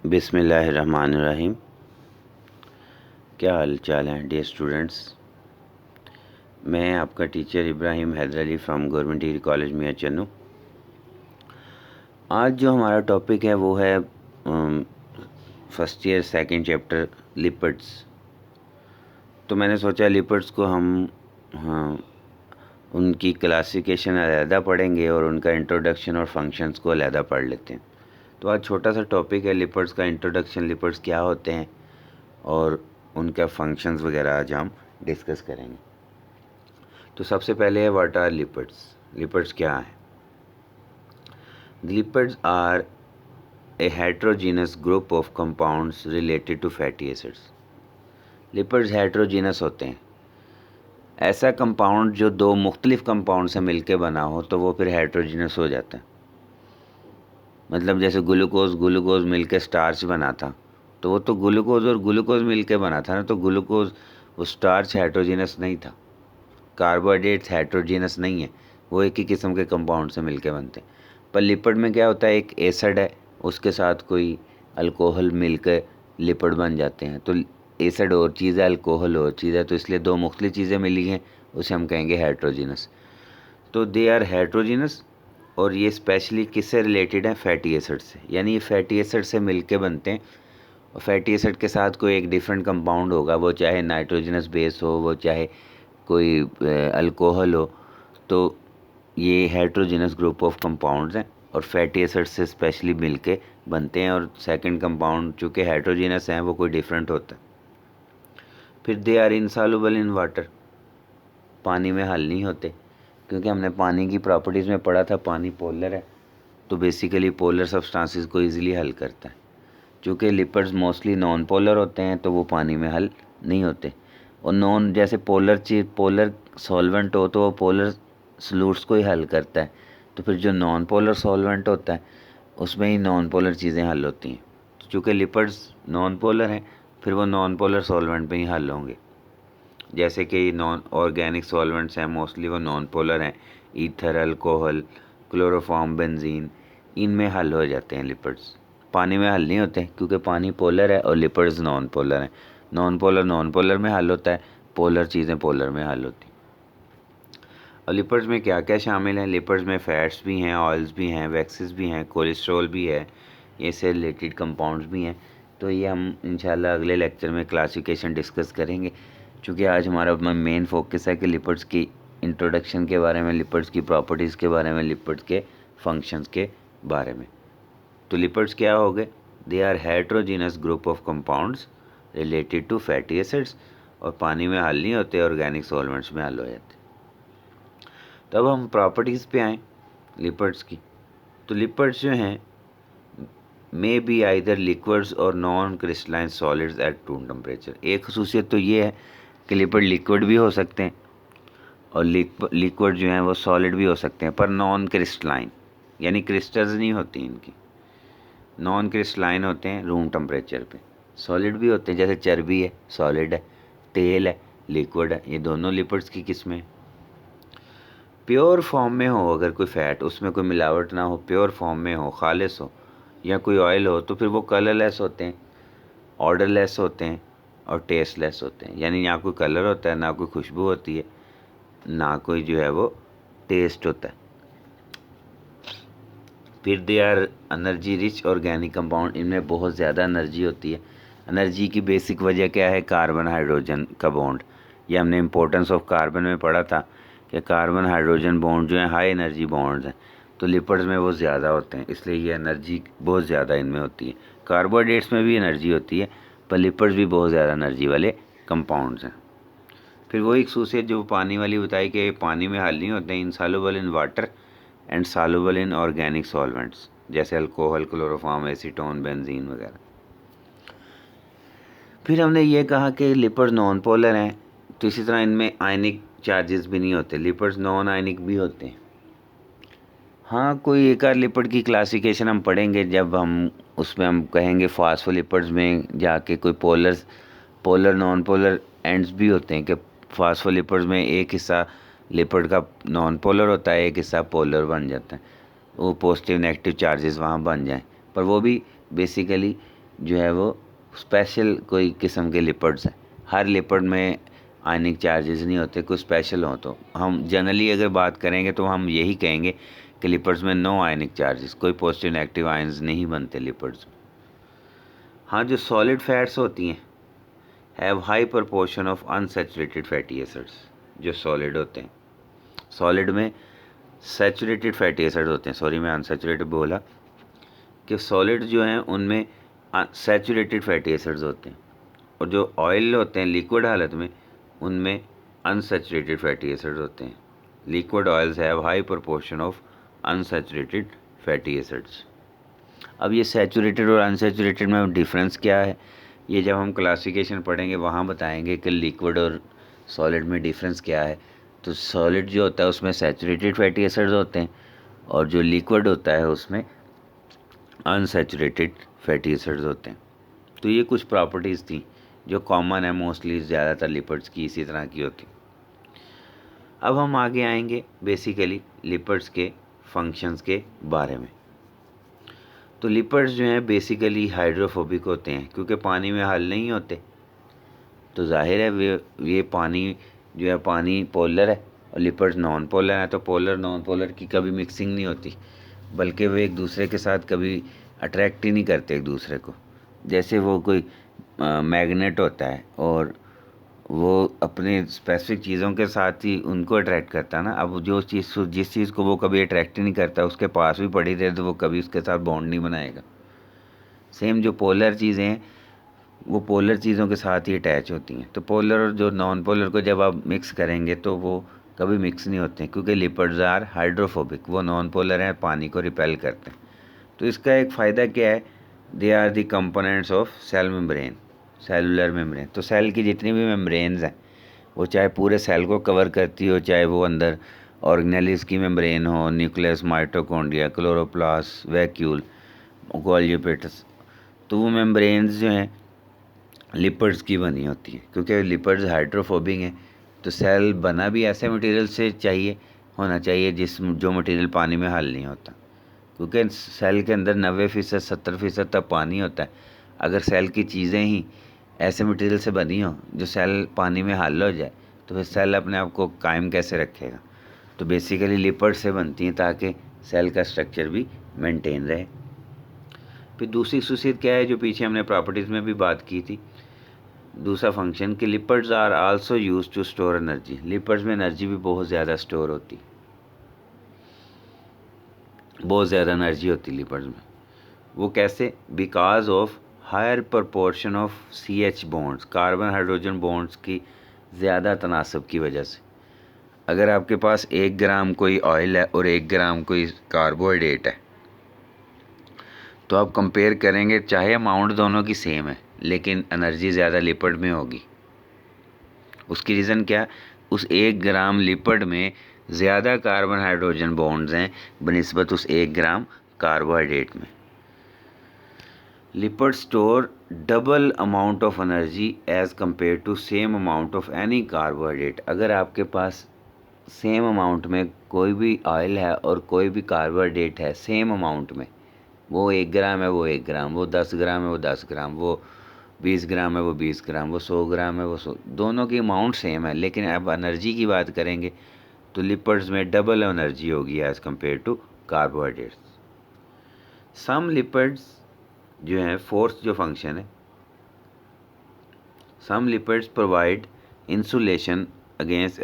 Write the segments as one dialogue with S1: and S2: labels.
S1: बिस्मिल्लाहिर्रहमानिर्रहीम। क्या हाल चाल हैं डियर स्टूडेंट्स। मैं आपका teacher Ibrahim Haider Ali from government degree college Mian Channu. आज जो हमारा टॉपिक है वो है first year second chapter lipids. तो मैंने सोचा लिपिड्स को हम उनकी क्लासिफिकेशन अलहदा पढ़ेंगे और उनका इंट्रोडक्शन और फंक्शंस को अलहदा पढ़ लेते हैं। तो आज छोटा सा टॉपिक है लिपिड्स का इंट्रोडक्शन, लिपिड्स क्या होते हैं और उनका फंक्शंस वगैरह आज हम डिस्कस करेंगे। तो सबसे पहले है व्हाट आर लिपिड्स। लिपिड्स क्या है? Lipids are a heterogeneous group of compounds related to fatty acids. Lipids हेट्रोजीनस होते हैं। ऐसा कंपाउंड जो दो मुख्तलिफ कंपाउंड से मिलके बना हो तो वो फिर हेट्रोजीनस हो जाता है। मतलब जैसे ग्लूकोज मिलके स्टार्च बना था, तो वो तो ग्लूकोज और ग्लूकोज मिलके बना था ना, तो ग्लूकोज वो स्टार्च हेट्रोजीनस नहीं था। कार्बोहाइड्रेट्स हेट्रोजीनस नहीं है, वो एक ही किस्म के कंपाउंड से मिलके बनते हैं। पर लिपिड में क्या होता है, एक एसिड है उसके साथ कोई अल्कोहल मिलकर लिपिड बन जाते हैं। तो एसिड और चीज़ है, अल्कोहल और चीज़ है, तो इसलिए दो मुख्तलिफ चीज़ें मिली हैं, उसे हम कहेंगे हेट्रोजीनस। तो दे आर हेट्रोजीनस, और ये स्पेशली किससे रिलेटेड है? फैटी एसिड से। यानी ये फैटी एसिड से मिलके बनते हैं और फैटी एसिड के साथ कोई एक डिफरेंट कंपाउंड होगा, वो चाहे नाइट्रोजनस बेस हो, वो चाहे कोई अल्कोहल हो। तो ये हेट्रोजीनस ग्रुप ऑफ कंपाउंड्स हैं और फैटी एसिड से स्पेशली मिलके बनते हैं। और सेकंड कंपाउंड चूँकि हेट्रोजीनस हैं वो कोई डिफरेंट होता है। फिर they are insoluble in water, पानी में हल नहीं होते, क्योंकि हमने पानी की प्रॉपर्टीज़ में पढ़ा था पानी पोलर है, तो बेसिकली पोलर सब्सटेंसेस को इजीली हल करता है। चूँकि लिपिड्स मोस्टली नॉन पोलर होते हैं तो वो पानी में हल नहीं होते। और नॉन जैसे पोलर सॉल्वेंट हो तो वो पोलर सॉल्यूट्स को ही हल करता है, तो फिर जो नॉन पोलर सॉल्वेंट होता है उसमें ही नॉन पोलर चीज़ें हल होती हैं। चूँकि लिपिड्स नॉन पोलर हैं फिर वो नॉन पोलर सॉल्वेंट में ही हल होंगे। जैसे कि नॉन ऑर्गेनिक सॉल्वेंट्स हैं मोस्टली वो नॉन पोलर हैं, ईथर, अल्कोहल, क्लोरोफॉर्म, बेंजीन, इनमें हल हो जाते हैं लिपिड्स। पानी में हल नहीं होते क्योंकि पानी पोलर है और लिपिड्स नॉन पोलर हैं। नॉन पोलर में हल होता है, पोलर चीज़ें पोलर में हल होती हैं। और लिपिड्स में क्या क्या शामिल है? लिपिड्स में फैट्स भी हैं, ऑयल्स भी हैं, वैक्सेस भी हैं, कोलेस्ट्रॉल भी है, ये से रिलेटेड कंपाउंड्स भी हैं। तो ये हम इंशाल्लाह अगले लेक्चर में क्लासिफिकेशन डिस्कस करेंगे, क्योंकि आज हमारा मेन फोकस है कि लिपिड्स की इंट्रोडक्शन के बारे में, लिपिड्स की प्रॉपर्टीज़ के बारे में, लिपिड्स के फंक्शंस के बारे में। तो लिपिड्स क्या हो गए? They are heterogeneous group of compounds related to fatty acids, और पानी में हल नहीं होते, ऑर्गेनिक सॉल्वेंट्स में हल हो जाते। तब हम प्रॉपर्टीज़ पे आएँ लिपिड्स की। तो लिपिड्स जो हैं मे बी आइदर लिक्विड्स और non crystalline solids at room temperature. एक खसूसियत तो ये है कि लिपिड लिक्विड भी हो सकते हैं और लिक्विड जो हैं वो सॉलिड भी हो सकते हैं, पर नॉन क्रिस्टलाइन, यानी क्रिस्टल्स नहीं होती इनकी, नॉन क्रिस्टलाइन होते हैं रूम टेम्परेचर पे। सॉलिड भी होते हैं, जैसे चर्बी है सॉलिड है, तेल है लिक्विड है, ये दोनों लिपिड्स की किस्में। प्योर फॉर्म में हो अगर कोई फ़ैट, उसमें कोई मिलावट ना हो, प्योर फॉर्म में हो, खालिस हो, या कोई ऑयल हो, तो फिर वो कलरलेस होते हैं, ऑर्डरलेस होते हैं और टेस्टलेस होते हैं। यानी ना कोई कलर होता है, ना कोई खुशबू होती है, ना कोई जो है वो टेस्ट होता है। फिर they are energy rich organic compound, इनमें बहुत ज़्यादा एनर्जी होती है। एनर्जी की बेसिक वजह क्या है? कार्बन हाइड्रोजन का बॉन्ड। ये हमने इम्पोर्टेंस ऑफ कार्बन में पढ़ा था कि कार्बन हाइड्रोजन बॉन्ड जो है हाई एनर्जी बॉन्ड्स हैं, तो लिपिड्स में वो ज़्यादा होते हैं, इसलिए ये एनर्जी बहुत ज़्यादा इनमें होती है। कार्बोहाइड्रेट्स में भी एनर्जी होती है, पर लिपिड्स भी बहुत ज़्यादा एनर्जी वाले कंपाउंड्स हैं। फिर वही खसूसियत जो पानी वाली बताई कि पानी में हल नहीं होते हैं, insoluble in water and soluble in organic solvents, जैसे अल्कोहल, क्लोरोफॉर्म, एसीटोन, बेंजीन वगैरह। फिर हमने ये कहा कि लिपिड नॉन पोलर हैं, तो इसी तरह इनमें आयनिक चार्जेस भी नहीं होते, लिपिड्स नॉन आयनिक भी होते हैं। हाँ, कोई एक आध लिपिड की क्लासिफिकेशन हम पढ़ेंगे जब हम उसमें हम कहेंगे फास्फोलिपिड्स में जाके कोई पोलर नॉन पोलर एंड्स भी होते हैं कि फास्फोलिपिड्स में एक हिस्सा लिपिड का नॉन पोलर होता है, एक हिस्सा पोलर बन जाता है, वो पॉजिटिव नेगेटिव चार्जेस वहाँ बन जाएं। पर वो भी बेसिकली जो है वो स्पेशल कोई किस्म के लिपर्ड्स हैं। हर लिपर्ड में आयनिक चार्जेस नहीं होते, कुछ स्पेशल हों। तो हम जनरली अगर बात करेंगे तो हम यही कहेंगे कि लिपर्ड्स में नो आयनिक चार्जेस, कोई पॉजिटिव नेगेटिव आयंस नहीं बनते लिपर्ड्स में। हाँ, जो सॉलिड फैट्स होती हैं have high proportion of unsaturated fatty acids. जो सॉलिड होते हैं, सॉलिड में सैचुरेटेड फैटी एसिड्स होते हैं, सॉरी मैं अनसैचुरेटेड बोला, कि सॉलिड जो हैं उनमें सैचुरेटेड फैटी एसिड्स होते हैं, और जो ऑयल होते हैं लिक्विड हालत में उनमें अनसैचुरेटेड फैटी एसिड्स होते हैं। Liquid oils have high proportion of unsaturated fatty acids. अब ये सैचुरेटेड और अनसैचुरेटेड में डिफरेंस क्या है, ये जब हम क्लासिफिकेशन पढ़ेंगे वहाँ बताएंगे कि लिक्विड और सॉलिड में डिफरेंस क्या है। तो सॉलिड जो होता है उसमें सैचुरेटेड फैटी एसिड्स होते हैं, और जो लिक्विड होता है उसमें अनसैचुरेटेड फैटी एसिड्स होते हैं। तो ये कुछ प्रॉपर्टीज़ थी जो कॉमन है, मोस्टली ज़्यादातर लिपिड्स की इसी तरह की होती। अब हम आगे आएंगे बेसिकली लिपिड्स के फंक्शंस के बारे में। तो लिपिड्स जो हैं बेसिकली हाइड्रोफोबिक होते हैं, क्योंकि पानी में हल नहीं होते। तो जाहिर है ये पानी जो है, पानी पोलर है और लिपिड्स नॉन पोलर है। तो पोलर नॉन पोलर की कभी मिक्सिंग नहीं होती, बल्कि वे एक दूसरे के साथ कभी अट्रैक्ट ही नहीं करते एक दूसरे को। जैसे वो कोई मैग्नेट होता है और वो अपने स्पेसिफिक चीज़ों के साथ ही उनको अट्रैक्ट करता है ना। अब जो चीज़, जिस चीज़ को वो कभी अट्रैक्ट ही नहीं करता, उसके पास भी पड़ी रहे तो वो कभी उसके साथ बॉन्ड नहीं बनाएगा। सेम जो पोलर चीज़ें हैं वो पोलर चीज़ों के साथ ही अटैच होती हैं। तो पोलर और जो नॉन पोलर को जब आप मिक्स करेंगे तो वो कभी मिक्स नहीं होते हैं, क्योंकि लिपिड्स आर हाइड्रोफोबिक, वो नॉन पोलर हैं, पानी को रिपेल करते हैं। तो इसका एक फ़ायदा क्या है, they are the components of cell membrane, cellular membrane. तो सेल की जितनी भी मेम्ब्रेन्स हैं वो चाहे पूरे सेल को कवर करती हो, चाहे वो अंदर ऑर्गेनेलिस की मेम्ब्रेन हो, nucleus, mitochondria, chloroplast, vacuole, Golgi पेटस, तो वो मेम्ब्रेन्स जो हैं लिपिड्स की बनी होती हैं। क्योंकि लिपिड्स हाइड्रोफोबिक हैं तो सेल बना भी ऐसे मटेरियल से होना चाहिए जो मटेरियल पानी में हल नहीं होता। क्योंकि सेल के अंदर 90% 70% तक पानी होता है। अगर सेल की चीज़ें ही ऐसे मटेरियल से बनी हो जो सेल पानी में हल हो जाए तो फिर सेल अपने आप को कायम कैसे रखेगा। तो बेसिकली लिपिड से बनती हैं ताकि सेल का स्ट्रक्चर भी मेंटेन रहे। फिर दूसरी खासियत क्या है जो पीछे हमने प्रॉपर्टीज़ में भी बात की थी, दूसरा फंक्शन कि lipids are also use to store energy. Lipids में एनर्जी भी बहुत ज़्यादा स्टोर होती, बहुत ज़्यादा एनर्जी होती लिपिड्स में। वो कैसे, because of higher proportion of CH bonds, carbon hydrogen bonds की ज़्यादा तनासब की वजह से। अगर आपके पास 1 ग्राम कोई ऑयल है और 1 ग्राम कोई कार्बोहाइड्रेट है तो आप कंपेयर करेंगे, चाहे अमाउंट दोनों की सेम है लेकिन एनर्जी ज़्यादा लिपिड में होगी। उसकी रीज़न क्या, उस 1 ग्राम लिपिड में ज़्यादा कार्बन हाइड्रोजन बॉन्ड्स हैं बनिस्बत उस 1 ग्राम कार्बोहाइड्रेट में। Lipid store double amount of energy as compare to same amount of any carbohydrate. अगर आपके पास सेम अमाउंट में कोई भी ऑयल है और कोई भी कार्बोहाइड्रेट है, सेम अमाउंट में, वो 1 ग्राम है वो 1 ग्राम, वो 10 ग्राम है वो 10 ग्राम, वो 20 ग्राम है वो 20 ग्राम, वो 100 ग्राम है वो 100, दोनों की अमाउंट सेम है, लेकिन अब एनर्जी की बात करेंगे तो लिपिड्स में डबल एनर्जी होगी as compare to carbohydrates. Some lipids जो है, फोर्थ जो फंक्शन है, some lipids provide insulation against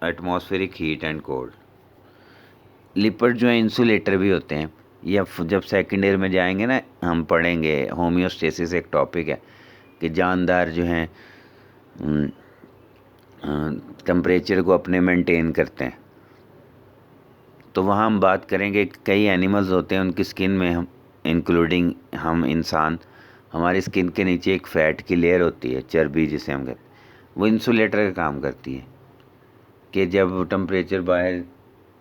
S1: atmospheric heat and cold. Lipid जो है इंसुलेटर भी होते हैं। या जब सेकेंड ईयर में जाएंगे ना, हम पढ़ेंगे होम्योस्टेसिस, एक टॉपिक है कि जानदार जो हैं टेम्परेचर को अपने मेंटेन करते हैं। तो वहाँ हम बात करेंगे, कई एनिमल्स होते हैं उनकी स्किन में, हम इंक्लूडिंग हम इंसान, हमारी स्किन के नीचे एक फ़ैट की लेयर होती है, चर्बी जिसे हम कहते हैं, वो इंसुलेटर का काम करती है कि जब टेम्परेचर बाहर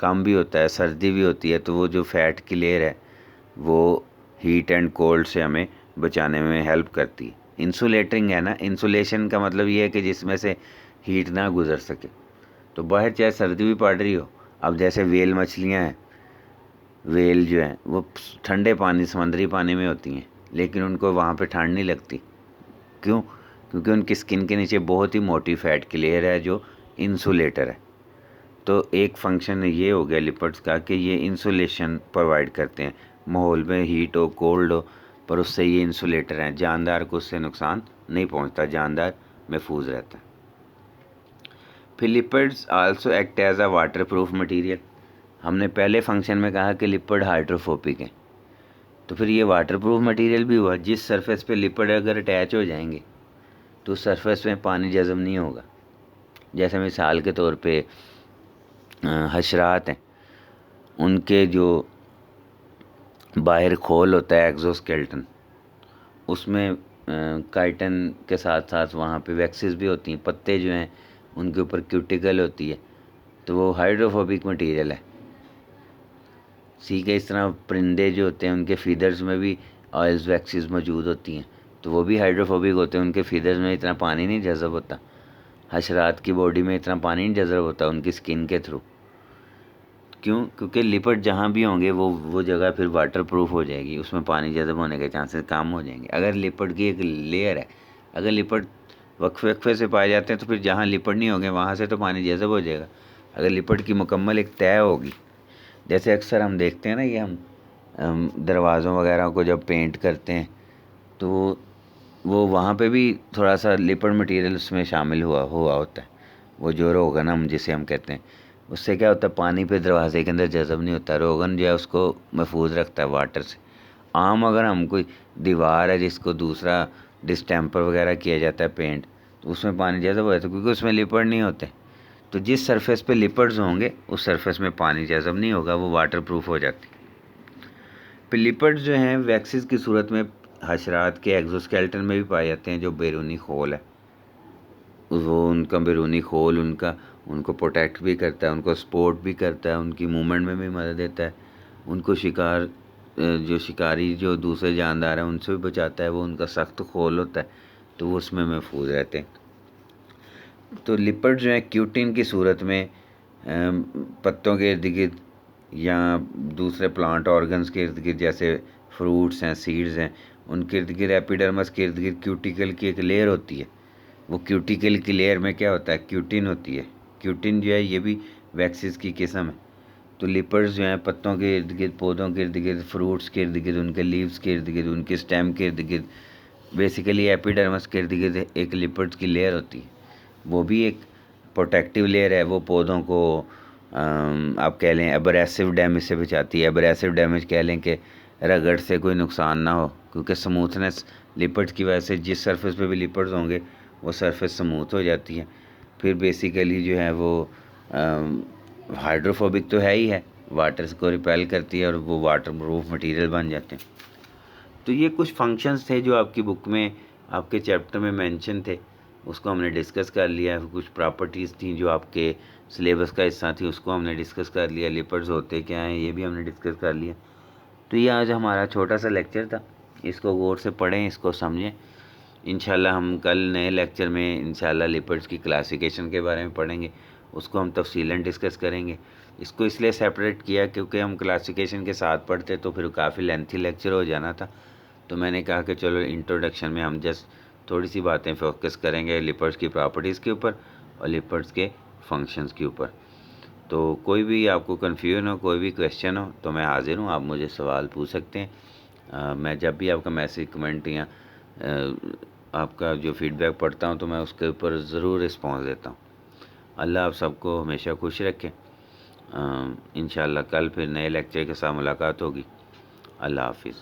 S1: कम भी होता है, सर्दी भी होती है, तो वो जो फ़ैट की लेयर है वो हीट एंड कोल्ड से हमें बचाने में हेल्प करती है। इंसुलेटिंग है ना, इंसुलेशन का मतलब ये है कि जिसमें से हीट ना गुज़र सके। तो बाहर चाहे सर्दी भी पड़ रही हो, अब जैसे वेल मछलियाँ हैं, वेल जो हैं वो ठंडे पानी, समुद्री पानी में होती हैं, लेकिन उनको वहाँ पे ठंड नहीं लगती। क्यों? क्योंकि उनकी स्किन के नीचे बहुत ही मोटी फैट की लेयर है जो इंसुलेटर है। तो एक फंक्शन ये हो गया लिपिड्स का कि ये इंसुलेशन प्रोवाइड करते हैं, माहौल में हीट हो कोल्ड हो, पर उससे ये इंसुलेटर हैं, जानदार को उससे नुकसान नहीं पहुंचता, जानदार महफूज रहता है। फिर lipids also act as a waterproof material. हमने पहले फंक्शन में कहा कि लिपिड हाइड्रोफोबिक है, तो फिर ये वाटर प्रूफ मटीरियल भी हुआ। जिस सरफेस पे लिपिड अगर अटैच हो जाएंगे तो उस सरफेस में पानी जज़ब नहीं होगा। जैसे मिसाल के तौर पे हशरात हैं, उनके जो बाहर खोल होता है एक्सोस्केलेटन, उसमें काइटन के साथ साथ वहाँ पे वैक्सेस भी होती हैं, पत्ते जो हैं उनके ऊपर क्यूटिकल होती है, तो वो हाइड्रोफोबिक मटीरियल है। इस तरह परिंदे जो होते हैं उनके फीदर्स में भी ऑयल्स वैक्सेस मौजूद होती हैं, तो वो भी हाइड्रोफोबिक होते हैं, उनके फीदर्स में इतना पानी नहीं जज़ब होता। हशरात की बॉडी में इतना पानी नहीं जज़ब होता उनकी स्किन के थ्रू। क्यों? क्योंकि लिपिड जहाँ भी होंगे वो जगह फिर वाटर प्रूफ हो जाएगी, उसमें पानी जज़ब होने के चांसेस कम हो जाएंगे। अगर लिपिड की एक लेयर है, अगर लिपिड वक्फे वक्फे से पाए जाते हैं तो फिर जहाँ लिपिड नहीं होंगे वहाँ से तो पानी जज़ब हो जाएगा। अगर लिपिड की मुकम्मल एक तय होगी, जैसे अक्सर हम देखते हैं ना, ये हम दरवाज़ों वगैरह को जब पेंट करते हैं तो वो वहाँ पे भी थोड़ा सा लिपिड मटेरियल उसमें शामिल हुआ होता है। वो जो रोगन हम जिसे हम कहते हैं, उससे क्या होता है, पानी पे दरवाजे के अंदर जज़ब नहीं होता। रोगन जो है उसको महफूज रखता है वाटर से। आम अगर हम कोई दीवार है जिसको दूसरा डिस्टेम्पर वगैरह किया जाता है पेंट, तो उसमें पानी जज़ब हो जाता है क्योंकि उसमें लिपिड नहीं होते। तो जिस सरफेस पे लिपिड्स होंगे उस सरफेस में पानी जज़ब नहीं होगा, वो वाटर प्रूफ हो जाती है। फिर लिपिड्स जो हैं वैक्सीज की सूरत में हशरात के एक्सोस्केलेटन में भी पाए जाते हैं। जो बैरूनी खोल है, वो उनका बैरूनी खोल उनको प्रोटेक्ट भी करता है, उनको सपोर्ट भी करता है, उनकी मूवमेंट में भी मदद देता है, उनको जो शिकारी जो दूसरे जानदार हैं उनसे भी बचाता है। वो उनका सख्त खोल होता है तो वो उसमें महफूज रहते हैं। तो लिपिड जो है क्यूटिन की सूरत में पत्तों के इर्द गिर्द या दूसरे प्लांट ऑर्गन्स के इर्द गिर्द, जैसे फ्रूट्स हैं, सीड्स हैं, उनके इर्द गिर्द एपिडर्मस के इर्द गिर्द क्यूटिकल की एक लेयर होती है। वो क्यूटिकल की लेयर में क्या होता है, क्यूटिन होती है। क्यूटिन जो है ये भी वैक्सीज की किस्म है। तो लिपिड्स जो हैं पत्तों के इर्द गिर्द, पौधों के इर्द गिर्द, फ्रूट्स के इर्द गिर्द, उनके लीव्स के इर्द गिर्द, उनके स्टेम के इर्द गिर्द, बेसिकली एपिडर्मस के इर्द गिर्द एक लिपिड्स की लेयर होती है। वो भी एक प्रोटेक्टिव लेयर है। वो पौधों को आप कह लें एब्रेसिव डैमेज से बचाती है। एब्रेसिव डैमेज कह लें कि रगड़ से कोई नुकसान ना हो, क्योंकि स्मूथनेस लिपिड्स की वजह से जिस सरफेस पे भी लिपिड्स होंगे वो सरफेस स्मूथ हो जाती है। फिर बेसिकली जो है वो हाइड्रोफोबिक तो है ही है, वाटर को रिपेल करती है और वो वाटर प्रूफ मटीरियल बन जाते हैं। तो ये कुछ फंक्शंस थे जो आपकी बुक में, आपके चैप्टर में मेंशन थे, उसको हमने डिस्कस कर लिया। कुछ प्रॉपर्टीज़ थी जो आपके सिलेबस का हिस्सा थी, उसको हमने डिस्कस कर लिया। लिपिड्स होते क्या हैं ये भी हमने डिस्कस कर लिया। तो ये आज हमारा छोटा सा लेक्चर था, इसको गौर से पढ़ें, इसको समझें। इंशाल्लाह हम कल नए लेक्चर में इंशाल्लाह लिपिड्स की क्लासिफिकेशन के बारे में पढ़ेंगे, उसको हम तफसीलन डिस्कस करेंगे। इसको इसलिए सेपरेट किया क्योंकि हम क्लासिफिकेशन के साथ पढ़ते तो फिर काफ़ी लेंथी लेक्चर हो जाना था। तो मैंने कहा कि चलो इंट्रोडक्शन में हम जस्ट थोड़ी सी बातें फोकस करेंगे लिपिड्स की प्रॉपर्टीज़ के ऊपर और लिपिड्स के फंक्शंस के ऊपर। तो कोई भी आपको कन्फ्यूजन हो, कोई भी क्वेश्चन हो, तो मैं हाज़िर हूँ, आप मुझे सवाल पूछ सकते हैं। मैं जब भी आपका मैसेज, कमेंट या आपका जो फीडबैक पढ़ता हूँ तो मैं उसके ऊपर ज़रूर रिस्पॉन्स देता हूँ। अल्लाह आप सबको हमेशा खुश रखे। इंशाल्लाह कल फिर नए लेक्चर के साथ मुलाकात होगी। अल्लाह हाफिज़।